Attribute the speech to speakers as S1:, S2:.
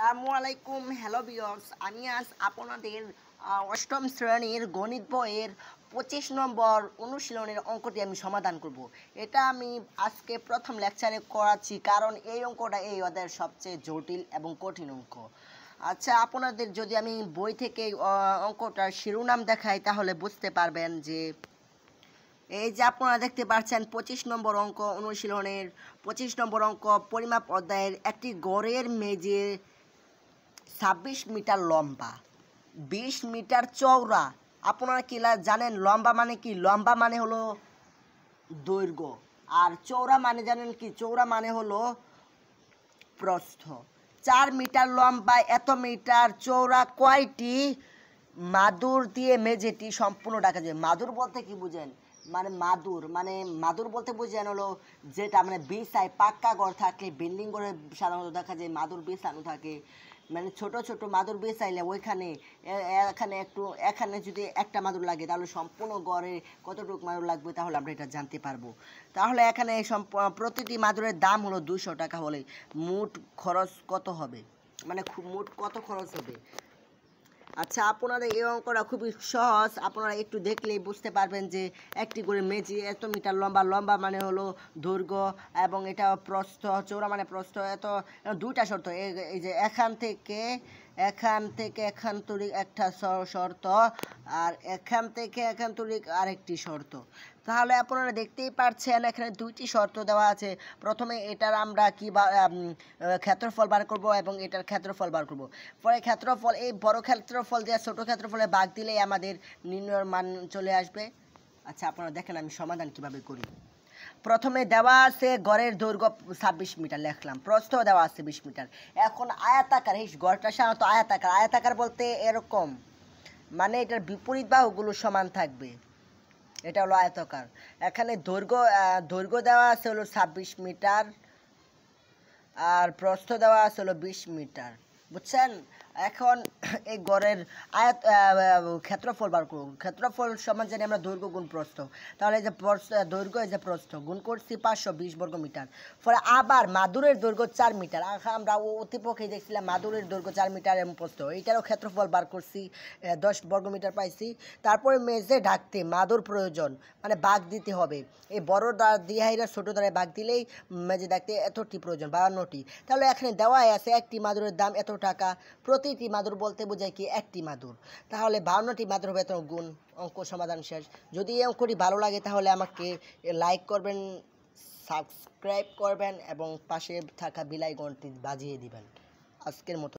S1: আসসালামু আলাইকুম। Hello viewers, আমি আজ আপনাদের অষ্টম শ্রেণীর গণিত বইয়ের 25 নম্বর অনুশীলনের অঙ্কটি আমি সমাধান করব। এটা আমি আজকে প্রথম লেকচারে করাচ্ছি, কারণ এই অঙ্কটা এই অধ্যায়ের সবচেয়ে জটিল এবং কঠিন অঙ্ক। আচ্ছা, আপনাদের যদি আমি বই থেকে অঙ্কটার শিরোনাম দেখাই তাহলে বুঝতে পারবেন যে এই যে আপনারা দেখতে পাচ্ছেন 25 নম্বর অঙ্ক অনুশীলনের 25 নম্বর অঙ্ক পরিমাপ অধ্যায়ের একটি গড়ের মেঝে 26 মিটার লম্বা, 20 মিটার চওড়া। আপনারা কি জানেন লম্বা মানে কি? লম্বা মানে হলো দৈর্ঘ্য, আর চওড়া মানে জানেন কি? চওড়া মানে হলো প্রস্থ। 4 মিটার লম্বা, এত মিটার চওড়া কয়টি মাদুর দিয়ে মেঝেটি সম্পূর্ণ ঢাকা যায়? মাদুর বলতে কি বুঝেন? মাদুর বলতে বুঝেন হলো যেটা মানে বিছায়, পাক্কা ঘর থাকলে বিল্ডিং করে সাধারণত দেখা যায় মাদুর বিছানো থাকে, মানে ছোট ছোট মাদুর বিছাইলে ওইখানে এখানে যদি একটা মাদুর লাগে তাহলে সম্পূর্ণ ঘরে কতটুকু মাদুর লাগবে তাহলে আমরা এটা জানতে পারবো। তাহলে এখানে প্রতিটি মাদুরের দাম হলো 200 টাকা হলে মোট খরচ কত হবে? মানে মোট কত খরচ হবে? আচ্ছা, আপনারা এই অঙ্কটা খুবই সহজ, আপনারা একটু দেখলেই বুঝতে পারবেন যে একটি করে মেঝে এত মিটার লম্বা, লম্বা মানে হলো দৈর্ঘ্য, এবং এটা প্রস্থ, চওড়া মানে প্রস্থ। দুইটা শর্ত, এই যে এখান থেকে এখান তরিক একটা শর্ত, আর এখান থেকে এখান তরিক আরেকটি শর্ত। তাহলে আপনারা দেখতেই পাচ্ছেন এখানে দুইটি শর্ত দেওয়া আছে। প্রথমে এটার আমরা কি ক্ষেত্রফল বার করব এবং এটার ক্ষেত্রফল বার করব। পরে ক্ষেত্রফল, এই বড় ক্ষেত্রফল দিয়ে ছোট ক্ষেত্রফলে ভাগ দিলেই আমাদের নির্ণয়ের মান চলে আসবে। আচ্ছা, আপনারা দেখেন আমি সমাধান কিভাবে করি। প্রথমে দেওয়া আছে গড়ের দৈর্ঘ্য 26 মিটার লিখলাম, প্রস্থ দেওয়া আছে 20 মিটার। এখন আয়তাকার, এই গড়টা সাধারণত আয়তাকার বলতে এরকম, মানে এটার বিপরীত বাহুগুলো সমান থাকবে, এটা হলো আয়তাকার। এখানে দৈর্ঘ্য দেওয়া আছে হলো 26 মিটার, আর প্রস্থ দেওয়া আছে হলো 20 মিটার, বুঝছেন? এখন এই গড়ের ক্ষেত্রফল বার করব। ক্ষেত্রফল সমান জানি আমরা দৈর্ঘ্য গুণ প্রস্থ। তাহলে এই যে দৈর্ঘ্য, এই যে প্রস্থ গুণ করছি 520 বর্গ মিটার। ফলে আবার মাদুরের দৈর্ঘ্য 4 মিটার। আমরা অতিপক্ষে দেখছিলাম মাদুরের দৈর্ঘ্য 4 মিটার এবং প্রস্থ, এইটারও ক্ষেত্রফল বার করছি, 10 বর্গ মিটার পাইছি। তারপরে মেঝে ঢাকতে মাদুর প্রয়োজন, মানে ভাগ দিতে হবে। এই বড় দিহাইরা ছোট দ্বারায় ভাগ দিলেই মেঝে ঢাকতে এতটি প্রয়োজন, 52টি। তাহলে এখানে দেওয়াই আছে একটি মাদুরের দাম এত টাকা। প্রতিটি মাদুর বলতে বোঝায় কি? একটি মাদুর। তাহলে 52টি মাদুর হবে এত গুণ। অঙ্ক সমাধান শেষ। যদি এই অঙ্কটি ভালো লাগে তাহলে আমাকে লাইক করবেন, সাবস্ক্রাইব করবেন এবং পাশে থাকা বেল আইকনটি বাজিয়ে দিবেন। আজকের মতো।